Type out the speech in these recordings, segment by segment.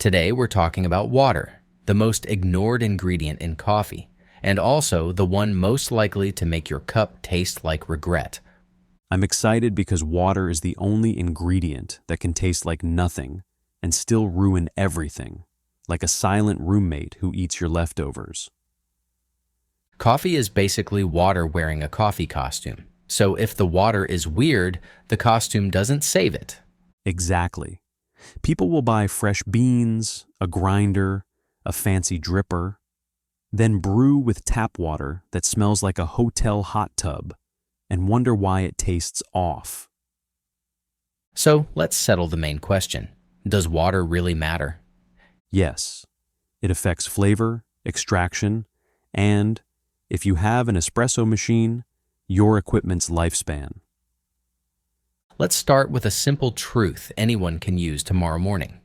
Today we're talking about water, the most ignored ingredient in coffee, and also the one most likely to make your cup taste like regret. I'm excited because water is the only ingredient that can taste like nothing and still ruin everything, like a silent roommate who eats your leftovers. Coffee is basically water wearing a coffee costume. So if the water is weird, the costume doesn't save it. Exactly. People will buy fresh beans, a grinder, a fancy dripper, then brew with tap water that smells like a hotel hot tub and wonder why it tastes off. So let's settle the main question. Does water really matter? Yes, it affects flavor, extraction, and, if you have an espresso machine, your equipment's lifespan. Let's start with a simple truth anyone can use tomorrow morning.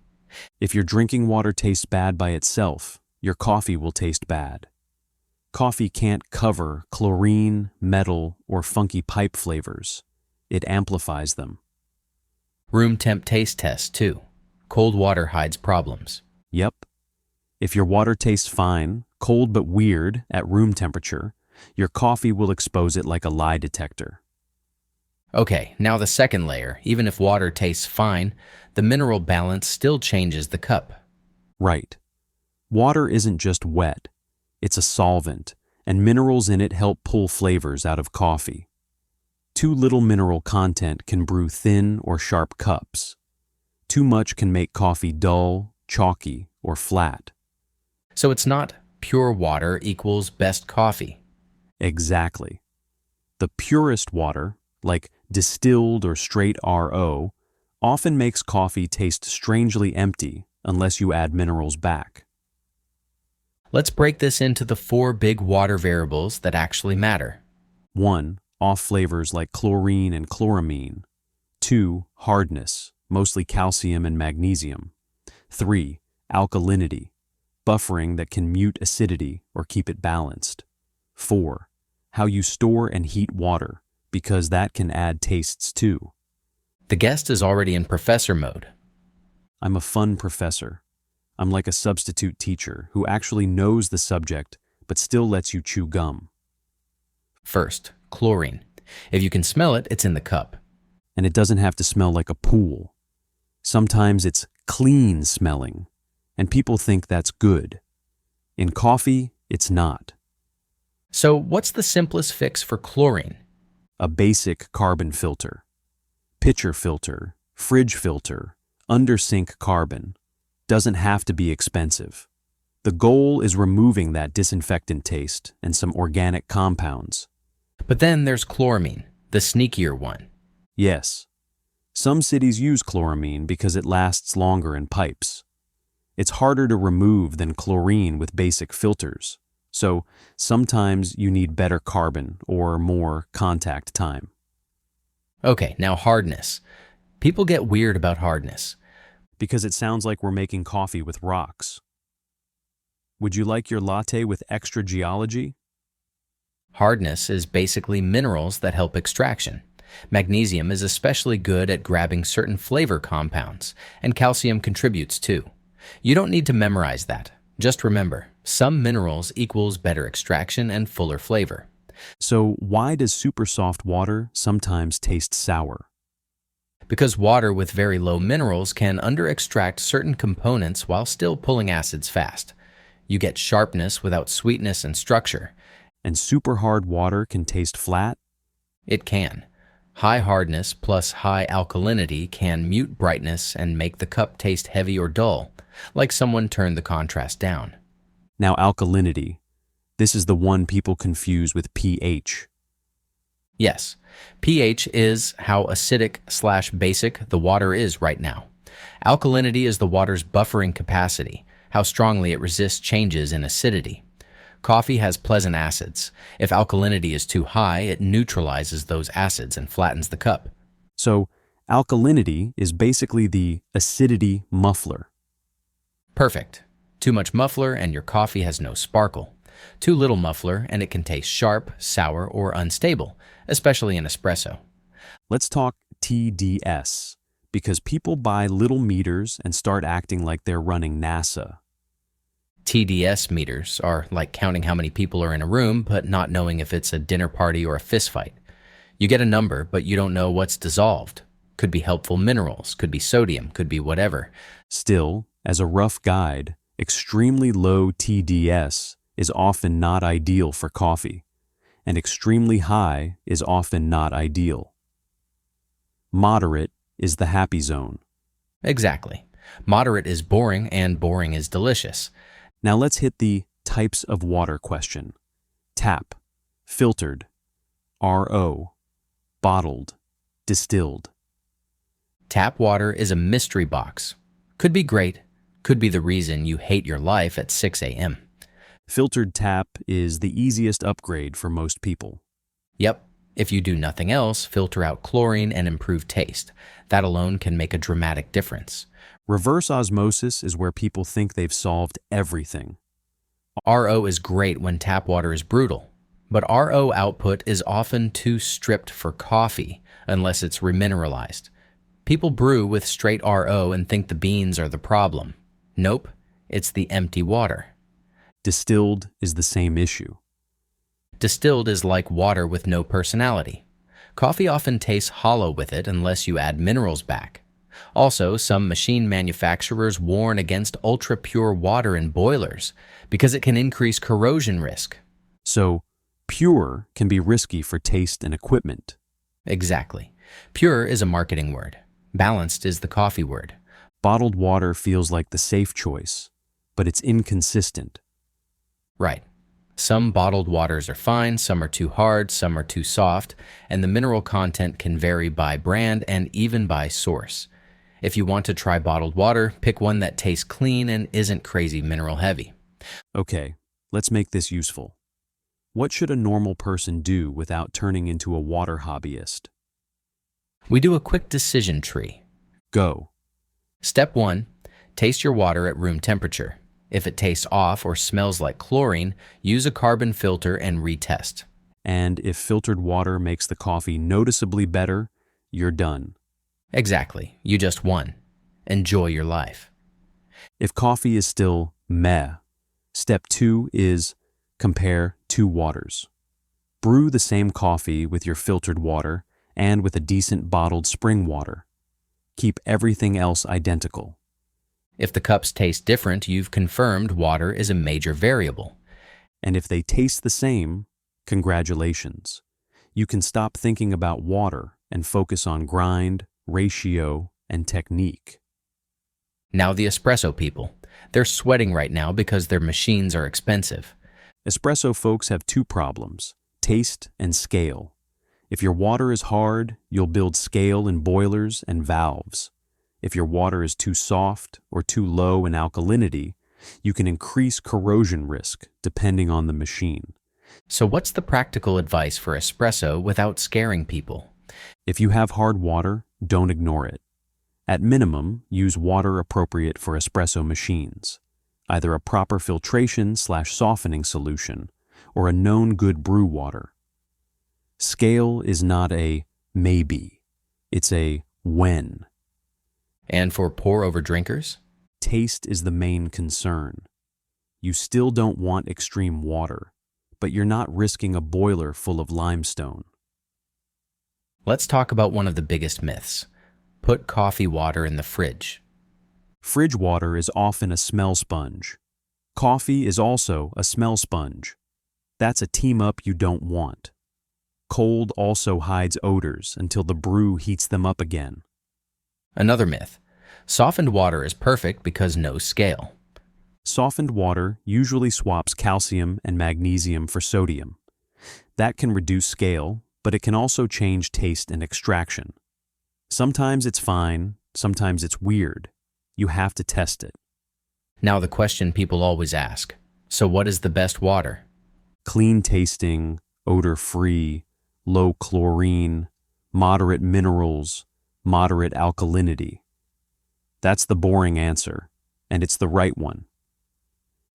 If your drinking water tastes bad by itself, your coffee will taste bad. Coffee can't cover chlorine, metal, or funky pipe flavors. It amplifies them. Room temp taste test too. Cold water hides problems. Yep. If your water tastes fine, cold but weird at room temperature, your coffee will expose it like a lie detector. Okay, now the second layer. Even if water tastes fine, the mineral balance still changes the cup. Right. Water isn't just wet. It's a solvent, and minerals in it help pull flavors out of coffee. Too little mineral content can brew thin or sharp cups. Too much can make coffee dull, chalky, or flat. So it's not pure water equals best coffee. Exactly. The purest water, like distilled or straight RO, often makes coffee taste strangely empty unless you add minerals back. Let's break this into the 4 big water variables that actually matter. 1. Off flavors like chlorine and chloramine. 2. Hardness, mostly calcium and magnesium. 3. Alkalinity, buffering that can mute acidity or keep it balanced. 4. How you store and heat water, because that can add tastes too. The guest is already in professor mode. I'm a fun professor. I'm like a substitute teacher who actually knows the subject but still lets you chew gum. First, chlorine. If you can smell it, it's in the cup. And it doesn't have to smell like a pool. Sometimes it's clean smelling, and people think that's good. In coffee, it's not. So what's the simplest fix for chlorine? A basic carbon filter. Pitcher filter, fridge filter, under-sink carbon. Doesn't have to be expensive. The goal is removing that disinfectant taste and some organic compounds. But then there's chloramine, the sneakier one. Yes, some cities use chloramine because it lasts longer in pipes. It's harder to remove than chlorine with basic filters, so sometimes you need better carbon or more contact time. Okay, now hardness. People get weird about hardness. Because it sounds like we're making coffee with rocks. Would you like your latte with extra geology? Hardness is basically minerals that help extraction. Magnesium is especially good at grabbing certain flavor compounds, and calcium contributes too. You don't need to memorize that. Just remember, some minerals equals better extraction and fuller flavor. So why does super soft water sometimes taste sour? Because water with very low minerals can under-extract certain components while still pulling acids fast. You get sharpness without sweetness and structure. And super hard water can taste flat? It can. High hardness plus high alkalinity can mute brightness and make the cup taste heavy or dull, like someone turned the contrast down. Now alkalinity. This is the one people confuse with pH. Yes, pH is how acidic/basic the water is right now. Alkalinity is the water's buffering capacity, how strongly it resists changes in acidity. Coffee has pleasant acids. If alkalinity is too high, it neutralizes those acids and flattens the cup. So, alkalinity is basically the acidity muffler. Perfect. Too much muffler and your coffee has no sparkle. Too little muffler and it can taste sharp, sour, or unstable, especially in espresso. Let's talk TDS, because people buy little meters and start acting like they're running NASA. TDS meters are like counting how many people are in a room, but not knowing if it's a dinner party or a fist fight. You get a number, but you don't know what's dissolved. Could be helpful minerals, could be sodium, could be whatever. Still, as a rough guide, extremely low TDS is often not ideal for coffee, and extremely high is often not ideal. Moderate is the happy zone. Exactly. Moderate is boring, and boring is delicious. Now let's hit the types of water question. Tap, filtered, RO, bottled, distilled. Tap water is a mystery box. Could be great, could be the reason you hate your life at 6 a.m. Filtered tap is the easiest upgrade for most people. Yep, if you do nothing else, filter out chlorine and improve taste. That alone can make a dramatic difference. Reverse osmosis is where people think they've solved everything. RO is great when tap water is brutal, but RO output is often too stripped for coffee unless it's remineralized. People brew with straight RO and think the beans are the problem. Nope, it's the empty water. Distilled is the same issue. Distilled is like water with no personality. Coffee often tastes hollow with it unless you add minerals back. Also, some machine manufacturers warn against ultra-pure water in boilers because it can increase corrosion risk. So, pure can be risky for taste and equipment. Exactly. Pure is a marketing word. Balanced is the coffee word. Bottled water feels like the safe choice, but it's inconsistent. Right. Some bottled waters are fine, some are too hard, some are too soft, and the mineral content can vary by brand and even by source. If you want to try bottled water, pick one that tastes clean and isn't crazy mineral heavy. Okay, let's make this useful. What should a normal person do without turning into a water hobbyist? We do a quick decision tree. Go. Step 1. Taste your water at room temperature. If it tastes off or smells like chlorine, use a carbon filter and retest. And if filtered water makes the coffee noticeably better, you're done. Exactly. You just won. Enjoy your life. If coffee is still meh, step 2 is compare two waters. Brew the same coffee with your filtered water and with a decent bottled spring water. Keep everything else identical. If the cups taste different, you've confirmed water is a major variable. And if they taste the same, congratulations. You can stop thinking about water and focus on grind, ratio, and technique. Now the espresso people. They're sweating right now because their machines are expensive. Espresso folks have two problems, taste and scale. If your water is hard, you'll build scale in boilers and valves. If your water is too soft or too low in alkalinity, you can increase corrosion risk depending on the machine. So what's the practical advice for espresso without scaring people? If you have hard water, don't ignore it. At minimum, use water appropriate for espresso machines, either a proper filtration/softening solution or a known good brew water. Scale is not a maybe, it's a when. And for pour-over drinkers? Taste is the main concern. You still don't want extreme water, but you're not risking a boiler full of limestone. Let's talk about one of the biggest myths. Put coffee water in the fridge. Fridge water is often a smell sponge. Coffee is also a smell sponge. That's a team-up you don't want. Cold also hides odors until the brew heats them up again. Another myth. Softened water is perfect because no scale. Softened water usually swaps calcium and magnesium for sodium. That can reduce scale, but it can also change taste and extraction. Sometimes it's fine, sometimes it's weird. You have to test it. Now the question people always ask. So what is the best water? Clean tasting, odor-free, low chlorine, moderate minerals, moderate alkalinity. That's the boring answer, and it's the right one.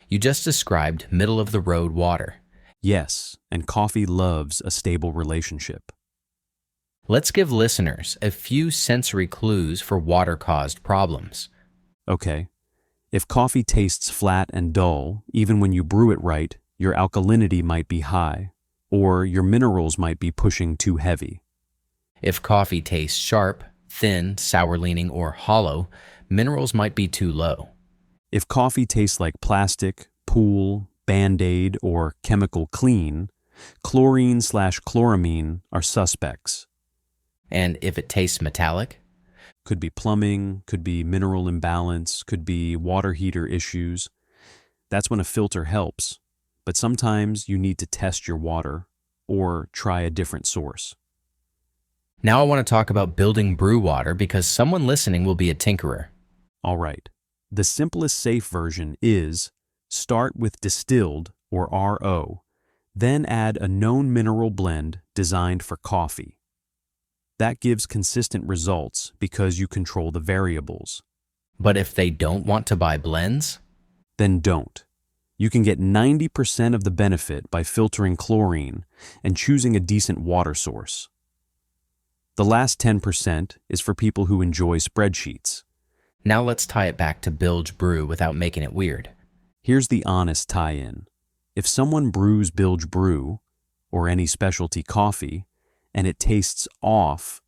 You just described middle-of-the-road water. Yes, and coffee loves a stable relationship. Let's give listeners a few sensory clues for water-caused problems. Okay. If coffee tastes flat and dull, even when you brew it right, your alkalinity might be high, or your minerals might be pushing too heavy. If coffee tastes sharp, thin, sour-leaning, or hollow, minerals might be too low. If coffee tastes like plastic, pool, Band-Aid, or chemical clean, chlorine/chloramine are suspects. And if it tastes metallic? Could be plumbing, could be mineral imbalance, could be water heater issues. That's when a filter helps, but sometimes you need to test your water or try a different source. Now I want to talk about building brew water because someone listening will be a tinkerer. All right, the simplest safe version is start with distilled or RO, then add a known mineral blend designed for coffee. That gives consistent results because you control the variables. But if they don't want to buy blends? Then don't. You can get 90% of the benefit by filtering chlorine and choosing a decent water source. The last 10% is for people who enjoy spreadsheets. Now let's tie it back to Bilge Brew without making it weird. Here's the honest tie-in. If someone brews Bilge Brew, or any specialty coffee, and it tastes off,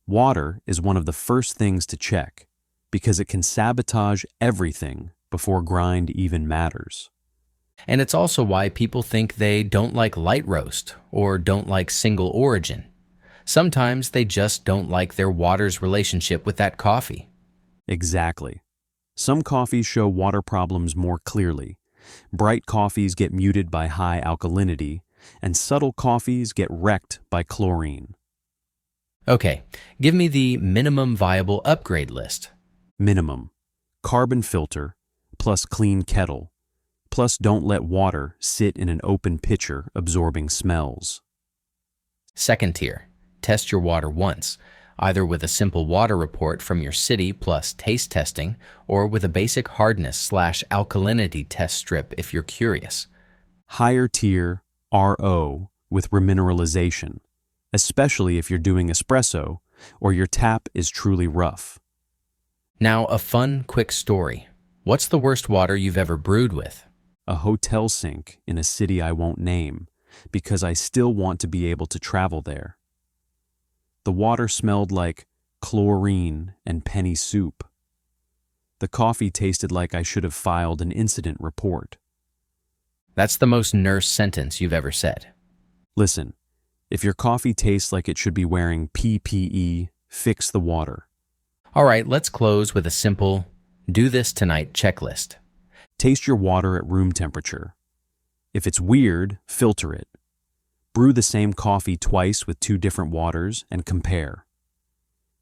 water is one of the first things to check because it can sabotage everything before grind even matters. And it's also why people think they don't like light roast or don't like single origin. Sometimes they just don't like their water's relationship with that coffee. Exactly. Some coffees show water problems more clearly. Bright coffees get muted by high alkalinity, and subtle coffees get wrecked by chlorine. Okay, give me the minimum viable upgrade list. Minimum: carbon filter, plus clean kettle, plus don't let water sit in an open pitcher absorbing smells. Second tier, test your water once, either with a simple water report from your city plus taste testing, or with a basic hardness/alkalinity test strip if you're curious. Higher tier, RO, with remineralization, especially if you're doing espresso or your tap is truly rough. Now, a fun, quick story. What's the worst water you've ever brewed with? A hotel sink in a city I won't name, because I still want to be able to travel there. The water smelled like chlorine and penny soup. The coffee tasted like I should have filed an incident report. That's the most nurse sentence you've ever said. Listen, if your coffee tastes like it should be wearing PPE, fix the water. All right, let's close with a simple do this tonight checklist. Taste your water at room temperature. If it's weird, filter it. Brew the same coffee twice with 2 different waters and compare.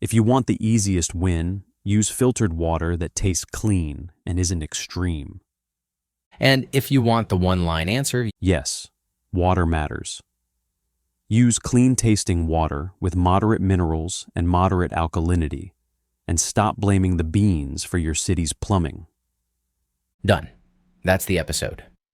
If you want the easiest win, use filtered water that tastes clean and isn't extreme. And if you want the one-line answer, Yes, water matters. Use clean-tasting water with moderate minerals and moderate alkalinity, and stop blaming the beans for your city's plumbing. done. That's the episode.